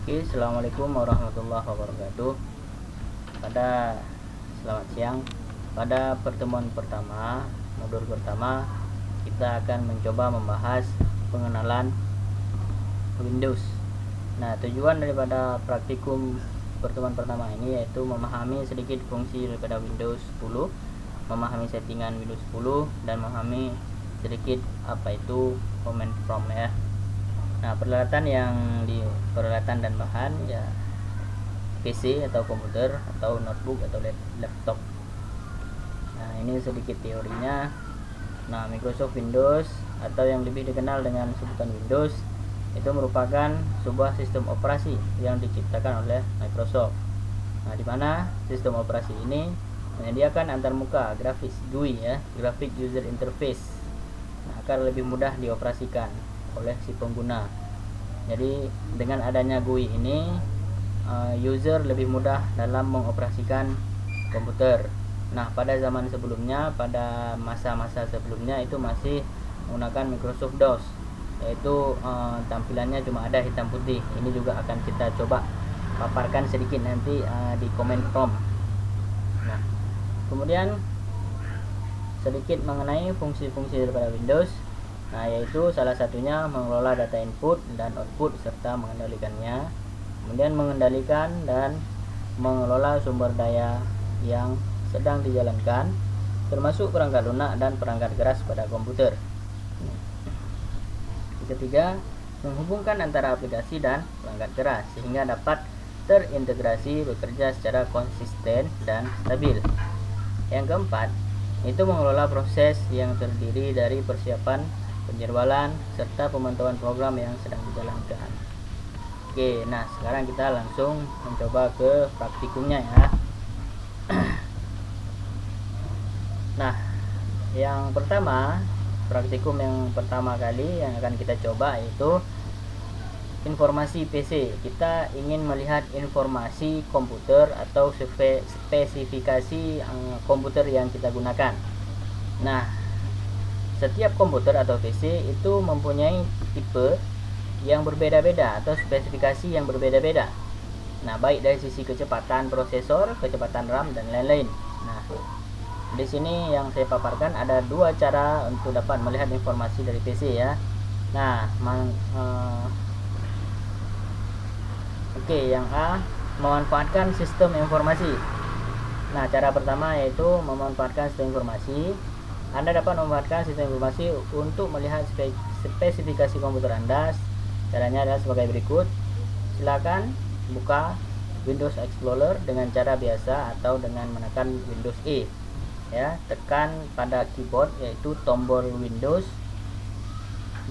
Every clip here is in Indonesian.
Oke, assalamualaikum warahmatullahi wabarakatuh. Selamat siang. Pada pertemuan pertama, modul pertama, kita akan mencoba membahas pengenalan Windows. Nah, tujuan daripada praktikum pertemuan pertama ini yaitu memahami sedikit fungsi daripada Windows 10, memahami settingan Windows 10, dan memahami sedikit apa itu command prompt ya. Nah, peralatan dan bahan ya PC atau komputer atau notebook atau laptop. Nah, ini sedikit teorinya. Nah, Microsoft Windows atau yang lebih dikenal dengan sebutan Windows itu merupakan sebuah sistem operasi yang diciptakan oleh Microsoft. Nah, di mana sistem operasi ini menyediakan antarmuka grafis GUI ya, Graphic User Interface. Nah, agar lebih mudah dioperasikan oleh si pengguna. Jadi dengan adanya GUI ini user lebih mudah dalam mengoperasikan komputer. Nah, pada zaman sebelumnya, pada masa-masa sebelumnya itu masih menggunakan Microsoft DOS, yaitu tampilannya cuma ada hitam putih. Ini juga akan kita coba paparkan sedikit nanti di command prompt. Nah, kemudian sedikit mengenai fungsi-fungsi daripada Windows. Nah, yaitu salah satunya mengelola data input dan output serta mengendalikannya, kemudian mengendalikan dan mengelola sumber daya yang sedang dijalankan, termasuk perangkat lunak dan perangkat keras pada komputer. Ketiga, menghubungkan antara aplikasi dan perangkat keras sehingga dapat terintegrasi bekerja secara konsisten dan stabil. Yang keempat, itu mengelola proses yang terdiri dari persiapan, penjadwalan, serta pemantauan program yang sedang dijalankan. Oke, nah sekarang kita langsung mencoba ke praktikumnya ya. Nah, yang pertama, praktikum yang pertama kali yang akan kita coba yaitu informasi PC. Kita ingin melihat informasi komputer atau spesifikasi komputer yang kita gunakan. Nah, setiap komputer atau PC itu mempunyai tipe yang berbeda-beda atau spesifikasi yang berbeda-beda. Nah, baik dari sisi kecepatan prosesor, kecepatan RAM, dan lain-lain. Nah, di sini yang saya paparkan ada dua cara untuk dapat melihat informasi dari PC ya. Nah, yang A, memanfaatkan sistem informasi. Nah, cara pertama yaitu memanfaatkan sistem informasi. Anda dapat memanfaatkan sistem informasi untuk melihat spesifikasi komputer Anda. Caranya adalah sebagai berikut. Silakan buka Windows Explorer dengan cara biasa atau dengan menekan Windows E. Ya, tekan pada keyboard yaitu tombol Windows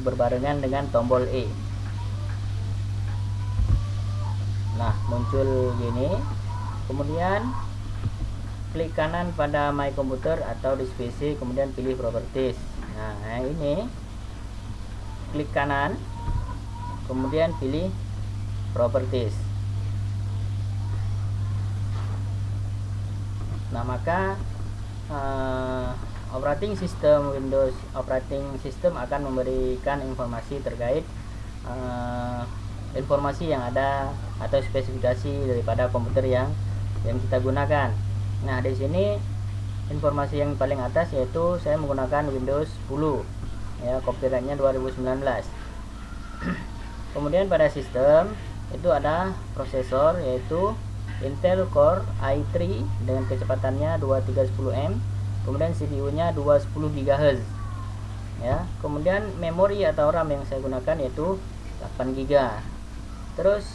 berbarengan dengan tombol E. Nah, muncul gini. Kemudian klik kanan pada My Computer atau di PC, kemudian pilih Properties. Nah, ini klik kanan, kemudian pilih Properties. Nah, maka operating system akan memberikan informasi terkait informasi yang ada atau spesifikasi daripada komputer yang kita gunakan. Nah, di sini informasi yang paling atas yaitu saya menggunakan Windows 10 ya, copyrightnya 2019. Kemudian pada sistem itu ada prosesor yaitu Intel Core i3 dengan kecepatannya 2310M, kemudian CPU-nya 210 GHz ya. Kemudian memori atau RAM yang saya gunakan yaitu 8 GB. Terus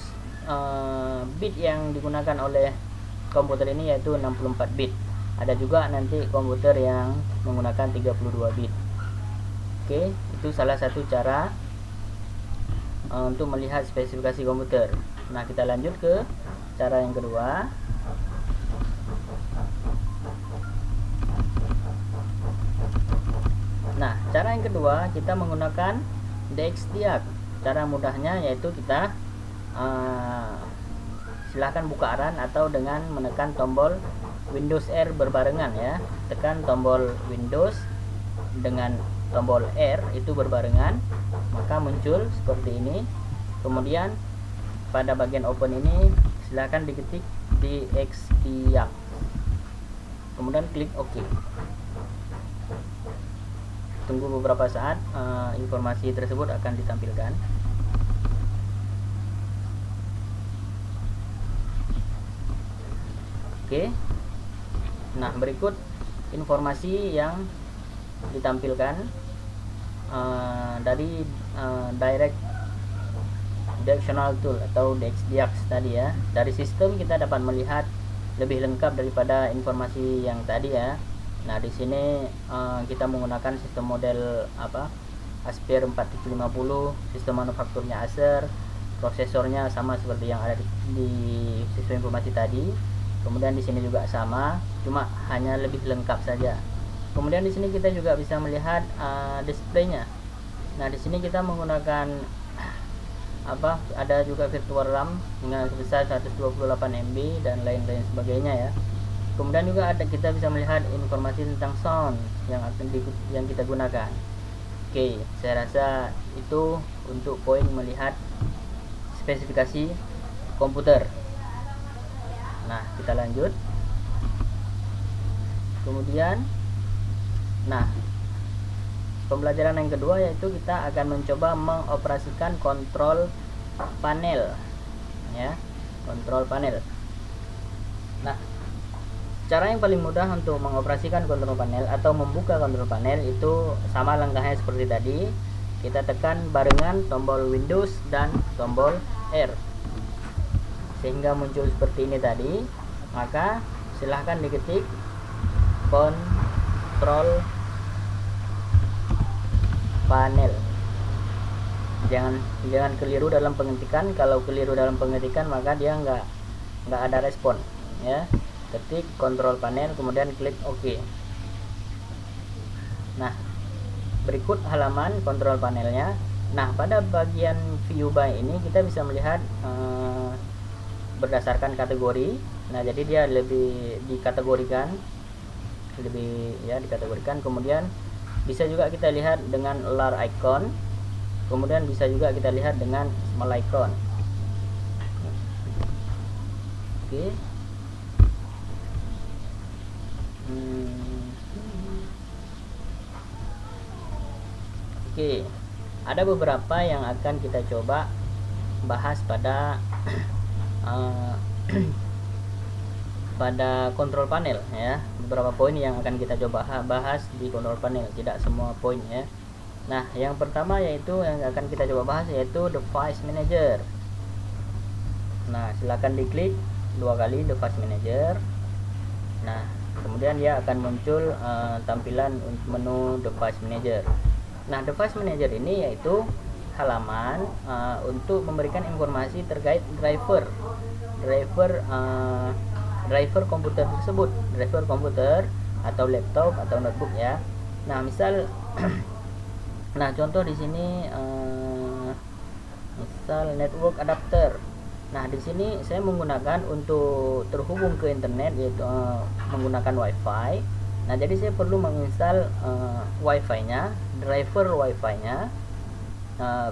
bit yang digunakan oleh komputer ini yaitu 64 bit. Ada juga nanti komputer yang menggunakan 32 bit. Oke, itu salah satu cara untuk melihat spesifikasi komputer. Nah, kita lanjut ke cara yang kedua. Nah, cara yang kedua kita menggunakan DXDiag. Cara mudahnya yaitu kita silahkan buka run atau dengan menekan tombol Windows R berbarengan ya. Tekan tombol Windows dengan tombol R itu berbarengan, maka muncul seperti ini. Kemudian pada bagian open ini silahkan diketik di exdiac, kemudian klik OK. Tunggu beberapa saat, informasi tersebut akan ditampilkan. Oke. Nah, berikut informasi yang ditampilkan dari directional tool atau DXDiac tadi ya. Dari sistem kita dapat melihat lebih lengkap daripada informasi yang tadi ya. Nah, di sini kita menggunakan sistem model Aspire 4750, sistem manufakturnya Acer, prosesornya sama seperti yang ada di sistem informasi tadi. Kemudian di sini juga sama, cuma hanya lebih lengkap saja. Kemudian di sini kita juga bisa melihat displaynya. Nah, di sini kita menggunakan ada juga virtual RAM dengan sebesar 128 MB dan lain-lain sebagainya ya. Kemudian juga kita bisa melihat informasi tentang sound yang kita gunakan. Oke, saya rasa itu untuk poin melihat spesifikasi komputer. Nah, kita lanjut. Kemudian, nah, pembelajaran yang kedua yaitu kita akan mencoba mengoperasikan kontrol panel, ya, kontrol panel. Nah, cara yang paling mudah untuk mengoperasikan kontrol panel atau membuka kontrol panel itu sama langkahnya seperti tadi. Kita tekan barengan tombol Windows dan tombol R sehingga muncul seperti ini tadi. Maka silahkan diketik kontrol panel. Jangan keliru dalam pengetikan. Kalau keliru dalam pengetikan maka dia nggak ada respon ya. Ketik kontrol panel kemudian klik OK. Nah, berikut halaman kontrol panelnya. Nah, pada bagian view by ini kita bisa melihat berdasarkan kategori. Nah, jadi dia lebih dikategorikan, kemudian bisa juga kita lihat dengan large icon, kemudian bisa juga kita lihat dengan small icon. Oke. Oke, ada beberapa yang akan kita coba bahas pada pada kontrol panel ya. Beberapa poin yang akan kita coba bahas di kontrol panel, tidak semua poin ya. Nah, yang pertama yaitu yang akan kita coba bahas yaitu device manager. Nah, silakan diklik 2 kali device manager. Nah, kemudian dia akan muncul tampilan menu device manager. Nah, device manager ini yaitu halaman untuk memberikan informasi terkait driver komputer tersebut, driver komputer atau laptop atau notebook ya. Nah, misal nah, contoh di sini misal network adapter. Nah, di sini saya menggunakan untuk terhubung ke internet yaitu menggunakan WiFi. Nah, jadi saya perlu menginstal WiFi-nya, driver WiFi-nya.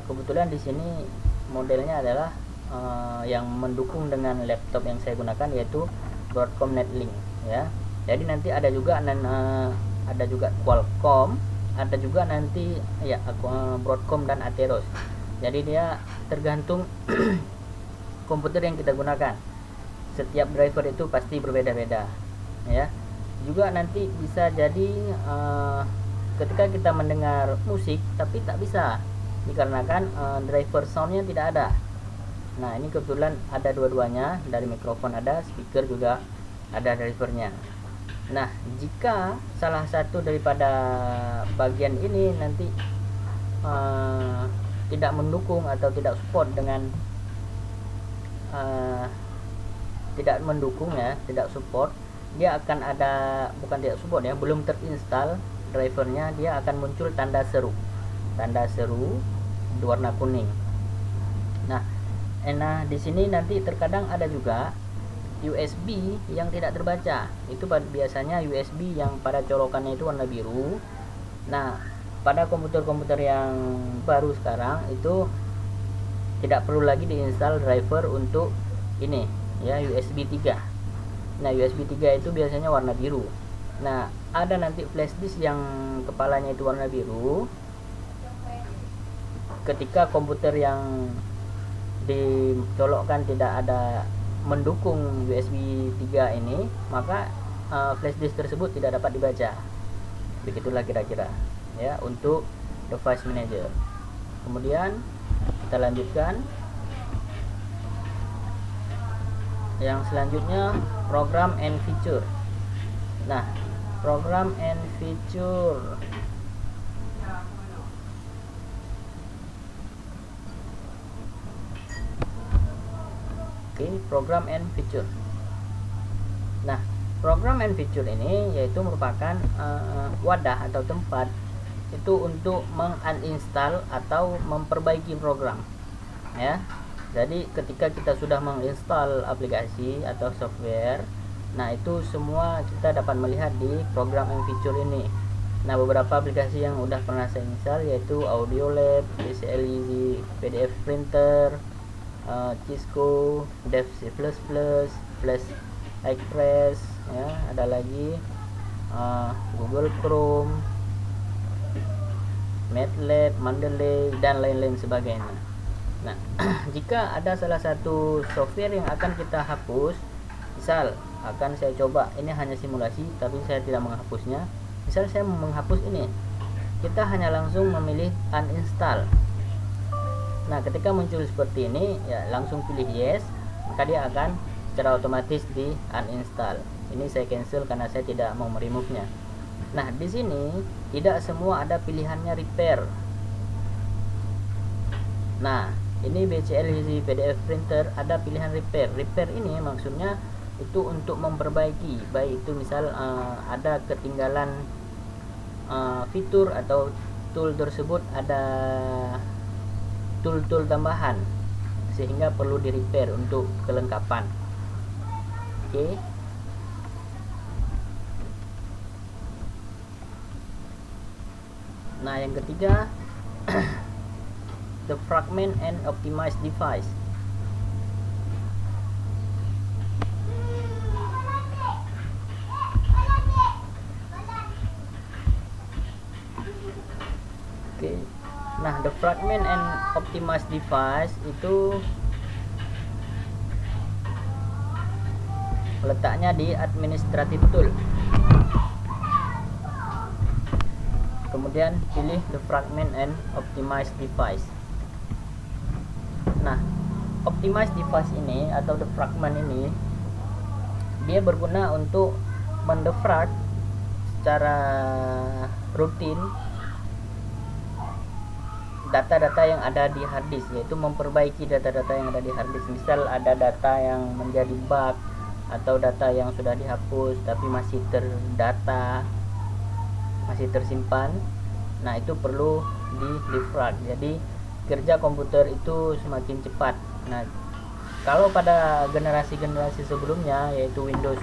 Kebetulan di sini modelnya adalah yang mendukung dengan laptop yang saya gunakan yaitu Broadcom Netlink ya. Jadi nanti ada juga Qualcomm, ada juga nanti ya Broadcom dan Atheros. Jadi dia tergantung komputer yang kita gunakan. Setiap driver itu pasti berbeda-beda ya. Juga nanti bisa jadi ketika kita mendengar musik tapi tak bisa dikarenakan driver soundnya tidak ada. Nah, ini kebetulan ada dua-duanya, dari mikrofon ada, speaker juga ada drivernya. Nah, jika salah satu daripada bagian ini nanti tidak mendukung atau tidak support dengan tidak mendukung ya, tidak support, dia akan ada, bukan tidak support ya, belum terinstall drivernya, dia akan muncul tanda seru warna kuning. Nah, di sini nanti terkadang ada juga USB yang tidak terbaca. Itu biasanya USB yang pada colokannya itu warna biru. Nah, pada komputer-komputer yang baru sekarang itu tidak perlu lagi diinstal driver untuk ini ya, USB 3. Nah, USB 3 itu biasanya warna biru. Nah, ada nanti flash disk yang kepalanya itu warna biru. Ketika komputer yang dicolokkan tidak ada mendukung USB 3 ini, maka flash disk tersebut tidak dapat dibaca. Begitulah kira-kira ya untuk device manager. Kemudian kita lanjutkan yang selanjutnya, program and feature. Nah, program and feature program and feature. Nah, program and feature ini yaitu merupakan wadah atau tempat itu untuk menguninstall atau memperbaiki program ya. Jadi ketika kita sudah menginstal aplikasi atau software, nah itu semua kita dapat melihat di program and feature ini. Nah, beberapa aplikasi yang udah pernah saya install yaitu Audiolab, BCL Easy PDF Printer, Cisco, Dev C++, Flash Express ya, ada lagi Google Chrome, MATLAB, Mendeley, dan lain-lain sebagainya. Nah, jika ada salah satu software yang akan kita hapus, misal akan saya coba, ini hanya simulasi tapi saya tidak menghapusnya. Misal saya menghapus ini, kita hanya langsung memilih uninstall. Nah, ketika muncul seperti ini ya langsung pilih yes, maka dia akan secara otomatis di uninstall. Ini saya cancel karena saya tidak mau meremovenya. Nah, di sini tidak semua ada pilihannya repair. Nah, ini BCL Easy PDF Printer ada pilihan repair. Repair ini maksudnya itu untuk memperbaiki, baik itu misal ada ketinggalan fitur atau tool tersebut, ada tool-tool tambahan sehingga perlu di repair untuk kelengkapan. Oke. Nah, yang ketiga the fragment and optimize device. Oke. Nah, the fragment and optimize device itu letaknya di administrative tool. Kemudian pilih the fragment and optimize device. Nah, optimize device ini atau the fragment ini dia berguna untuk mendefrag secara rutin data-data yang ada di hard disk, yaitu memperbaiki data-data yang ada di hard disk. Misal ada data yang menjadi bug atau data yang sudah dihapus tapi masih terdata, masih tersimpan. Nah, itu perlu di defrag. Jadi kerja komputer itu semakin cepat. Nah, kalau pada generasi-generasi sebelumnya yaitu Windows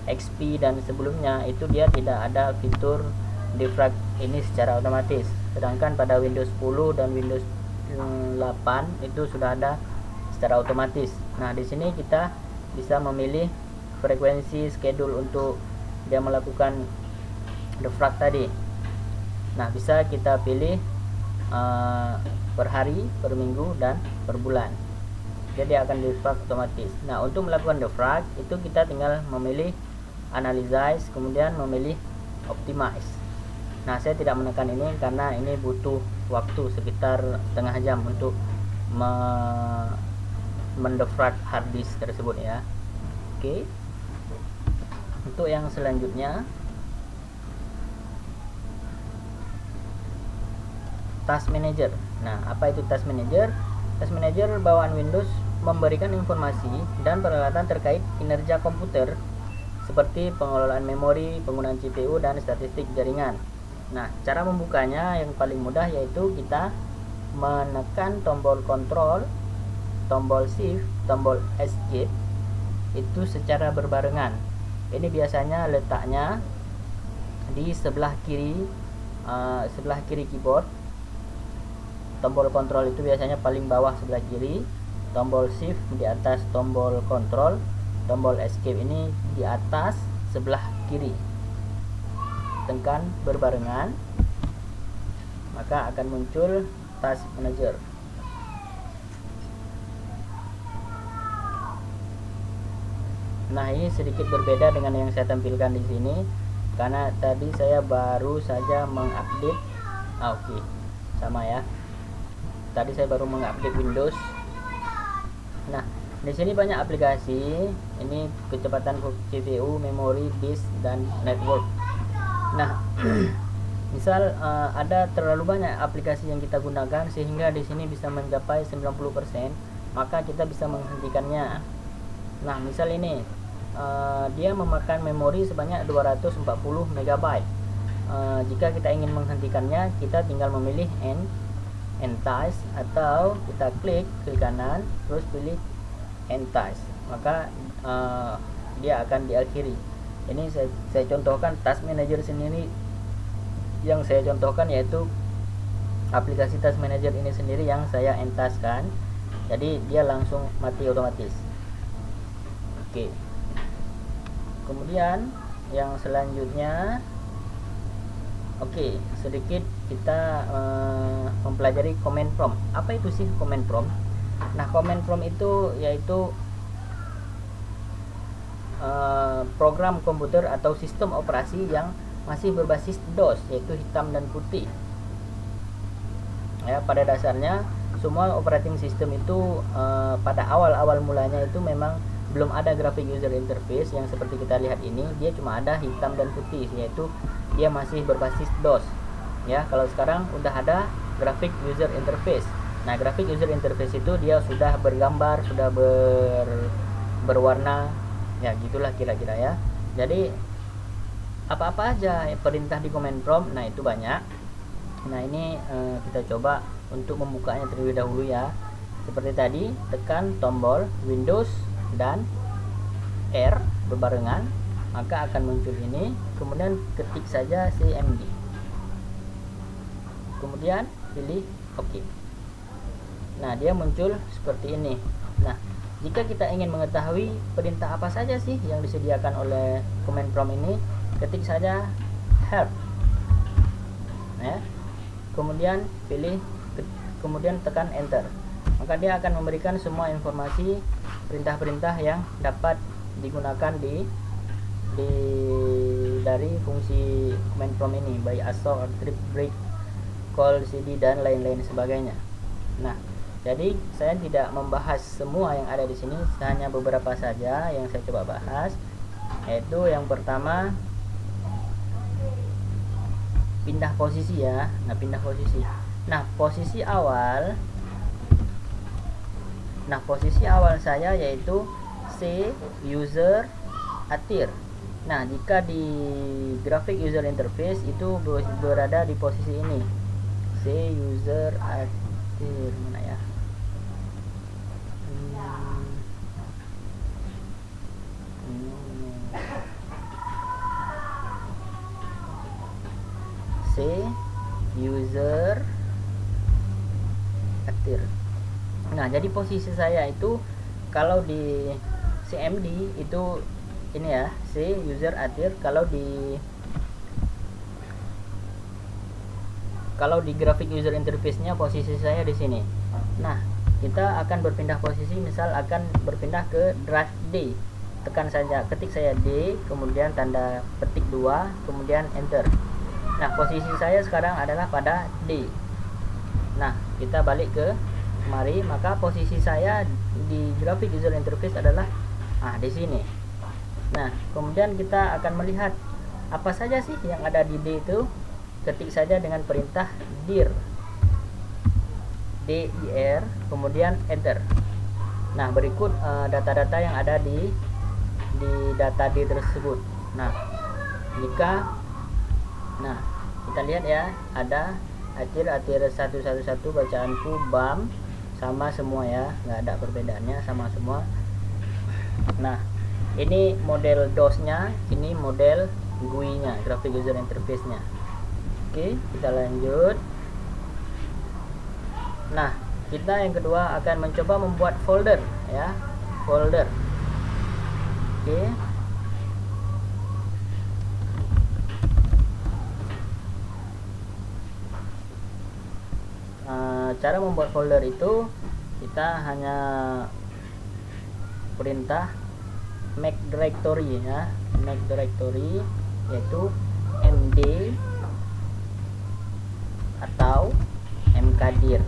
XP dan sebelumnya itu dia tidak ada fitur defrag ini secara otomatis. Sedangkan pada Windows 10 dan Windows 8 itu sudah ada secara otomatis. Nah, di sini kita bisa memilih frekuensi schedule untuk dia melakukan defrag tadi. Nah, bisa kita pilih per hari, per minggu, dan per bulan. Jadi akan defrag otomatis. Nah, untuk melakukan defrag itu kita tinggal memilih analyze, kemudian memilih optimize. Nah, saya tidak menekan ini karena ini butuh waktu sekitar setengah jam untuk mendefrag hard disk tersebut ya. Oke. Untuk yang selanjutnya, task manager. Nah, apa itu task manager? Task manager bawaan Windows memberikan informasi dan peralatan terkait kinerja komputer seperti pengelolaan memori, penggunaan CPU, dan statistik jaringan. Nah, cara membukanya yang paling mudah yaitu kita menekan tombol kontrol, tombol shift, tombol escape itu secara berbarengan. Ini biasanya letaknya di sebelah kiri keyboard. tombol kontrol itu biasanya paling bawah sebelah kiri, tombol shift di atas tombol kontrol, tombol escape ini di atas sebelah kiri. Tekan berbarengan, maka akan muncul task manager. Nah, ini sedikit berbeda dengan yang saya tampilkan di sini karena tadi saya baru saja mengupdate. Oke, sama ya. Tadi saya baru mengupdate Windows. Nah, di sini banyak aplikasi. Ini kecepatan CPU, memori, disk, dan network. Nah, misal ada terlalu banyak aplikasi yang kita gunakan sehingga di sini bisa mencapai 90%, maka kita bisa menghentikannya. Nah, misal ini dia memakan memori sebanyak 240 MB. Jika kita ingin menghentikannya, kita tinggal memilih end task, atau kita klik kanan terus pilih end task, maka dia akan diakhiri. Ini saya contohkan task manager sendiri. Yang saya contohkan yaitu aplikasi task manager ini sendiri yang saya end task kan, jadi dia langsung mati otomatis. Oke. Kemudian yang selanjutnya, sedikit kita mempelajari command prompt. Apa itu sih command prompt? Nah, command prompt itu yaitu program komputer atau sistem operasi yang masih berbasis DOS, yaitu hitam dan putih. Ya, pada dasarnya semua operating system itu pada awal mulanya itu memang belum ada graphic user interface yang seperti kita lihat ini. Dia cuma ada hitam dan putih, yaitu dia masih berbasis DOS. Ya, kalau sekarang udah ada graphic user interface. Nah, graphic user interface itu dia sudah bergambar, sudah berwarna, ya gitulah kira-kira ya. Jadi apa-apa aja perintah di command prompt, nah itu banyak. Nah, ini kita coba untuk membukanya terlebih dahulu ya. Seperti tadi, tekan tombol Windows dan R berbarengan, maka akan muncul ini. Kemudian ketik saja cmd, kemudian pilih OK. Nah, dia muncul seperti ini. Nah, jika kita ingin mengetahui perintah apa saja sih yang disediakan oleh command prompt ini, ketik saja help ya, kemudian kemudian tekan enter, maka dia akan memberikan semua informasi perintah-perintah yang dapat digunakan dari fungsi command prompt ini, baik assault, trip, break, call, cd, dan lain-lain sebagainya. Nah, jadi saya tidak membahas semua yang ada di sini, hanya beberapa saja yang saya coba bahas. Yaitu yang pertama, pindah posisi ya. Nah, pindah posisi. Nah, posisi awal saya yaitu C user atir. Nah, jika di graphic user interface itu berada di posisi ini, C user atir, mana ya? C user atir. Nah, jadi posisi saya itu kalau di CMD itu ini ya, C user atir. Kalau di graphic user interface-nya posisi saya di sini. Nah, kita akan berpindah posisi, misal akan berpindah ke drive D. Tekan saja, ketik saya D, kemudian tanda petik 2, kemudian enter. Nah, posisi saya sekarang adalah pada D. Nah, kita balik ke kemari, maka posisi saya di graphic user interface adalah di sini. Nah, kemudian kita akan melihat apa saja sih yang ada di D itu. Ketik saja dengan perintah dir, dir, kemudian enter. Nah, berikut data-data yang ada di data D tersebut. Nah, kita lihat ya, ada atir 111 bacaanku BAM sama semua ya, nggak ada perbedaannya, sama semua. Nah, ini model DOS-nya, ini model GUI-nya, graphic user interface-nya. Oke, kita lanjut. Nah, kita yang kedua akan mencoba membuat folder, ya, folder. Oke. Cara membuat folder itu kita hanya perintah make directory, ya, make directory, yaitu md atau mkdir,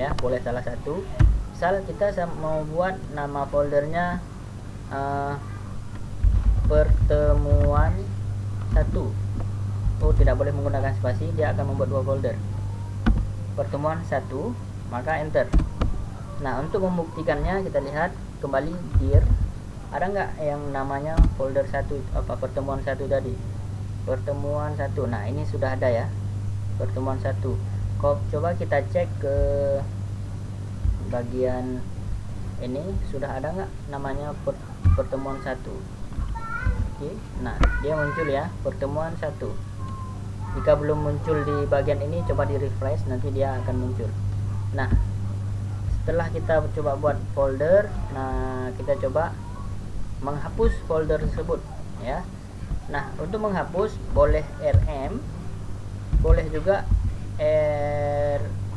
ya, boleh salah satu. Misal kita mau buat nama foldernya pertemuan 1. Oh, tidak boleh menggunakan spasi, dia akan membuat 2 folder. Pertemuan 1, maka enter. Nah, untuk membuktikannya kita lihat kembali dir, ada nggak yang namanya folder 1, pertemuan 1 tadi, pertemuan 1. Nah, ini sudah ada, ya, pertemuan 1. Coba kita cek ke bagian ini, sudah ada nggak namanya pertemuan 1. Oke. Nah, dia muncul, ya, pertemuan 1. Jika belum muncul di bagian ini, coba di refresh, nanti dia akan muncul. Nah, setelah kita coba buat folder, nah, kita coba menghapus folder tersebut, ya. Nah, untuk menghapus boleh rm, boleh juga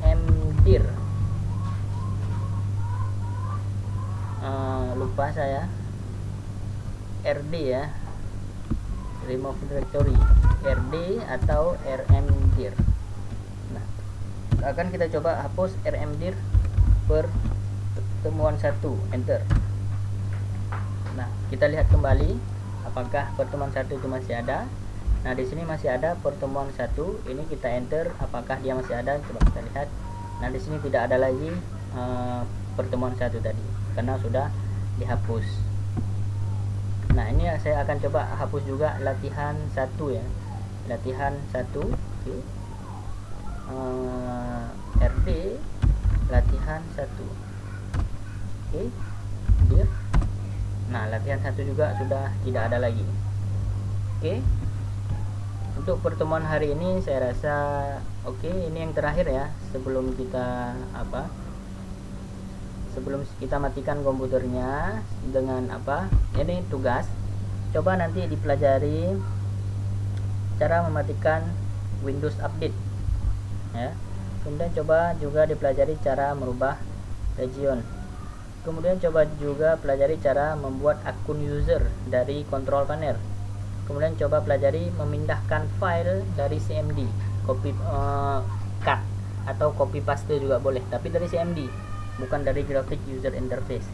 rmdir. Lupa saya, rd, ya, remove directory, rd atau rmdir. Nah, akan kita coba hapus rmdir pertemuan 1, enter. Nah, kita lihat kembali apakah pertemuan 1 itu masih ada. Nah, di sini masih ada pertemuan 1. Ini kita enter, apakah dia masih ada? Coba kita lihat. Nah, di sini tidak ada lagi pertemuan 1 tadi karena sudah dihapus. Nah, ini saya akan coba hapus juga latihan 1, ya, latihan 1. Oke. RD latihan 1. Oke, dia. Nah, latihan 1 juga sudah tidak ada lagi. Oke. Untuk pertemuan hari ini saya rasa oke. Ini yang terakhir, ya, sebelum kita sebelum kita matikan komputernya dengan ini tugas. Coba nanti dipelajari cara mematikan Windows Update, ya. Kemudian coba juga dipelajari cara merubah region. Kemudian coba juga pelajari cara membuat akun user dari control panel. Kemudian coba pelajari memindahkan file dari CMD, copy cut atau copy paste juga boleh, tapi dari CMD, bukan dari graphic user interface.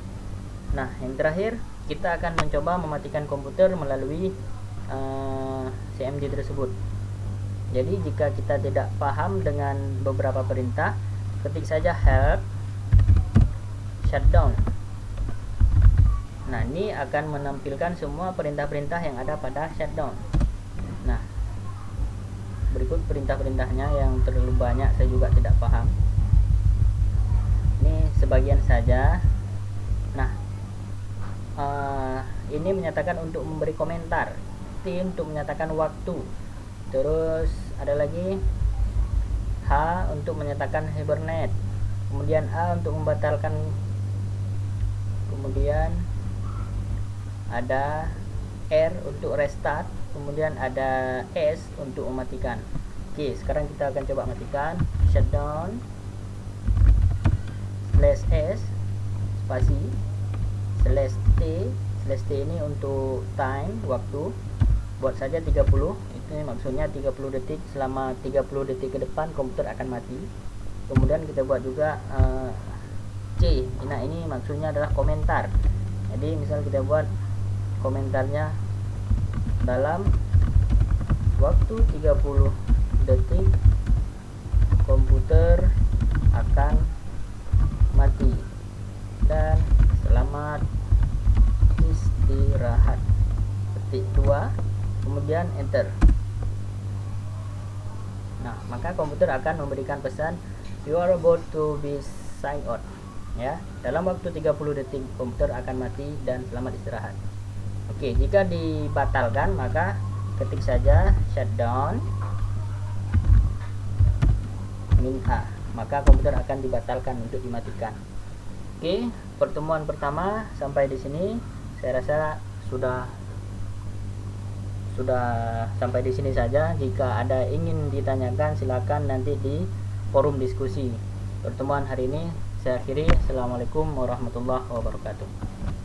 Nah, yang terakhir kita akan mencoba mematikan komputer melalui CMD tersebut. Jadi jika kita tidak paham dengan beberapa perintah, ketik saja help shutdown. Nah, ini akan menampilkan semua perintah-perintah yang ada pada shutdown. Nah, berikut perintah-perintahnya yang terlalu banyak, saya juga tidak paham. Ini sebagian saja. Nah, ini menyatakan untuk memberi komentar, T untuk menyatakan waktu, terus ada lagi H untuk menyatakan hibernate, kemudian A untuk membatalkan, kemudian ada R untuk restart, kemudian ada S untuk mematikan. Oke, sekarang kita akan coba matikan shutdown /S spasi /T ini untuk time, waktu, buat saja 30. Itu maksudnya 30 detik, selama 30 detik ke depan komputer akan mati. Kemudian kita buat juga C. Nah, ini maksudnya adalah komentar. Jadi misal kita buat komentarnya dalam waktu 30 detik komputer akan mati dan selamat istirahat, ketik 2, kemudian enter. Nah, maka komputer akan memberikan pesan you are about to be signed out, ya. Dalam waktu 30 detik komputer akan mati dan selamat istirahat. Oke, jika dibatalkan maka ketik saja shutdown -A, maka komputer akan dibatalkan untuk dimatikan. Oke, pertemuan pertama sampai di sini saya rasa sudah sampai di sini saja. Jika ada ingin ditanyakan silakan nanti di forum diskusi. Pertemuan hari ini saya akhiri. Assalamualaikum warahmatullahi wabarakatuh.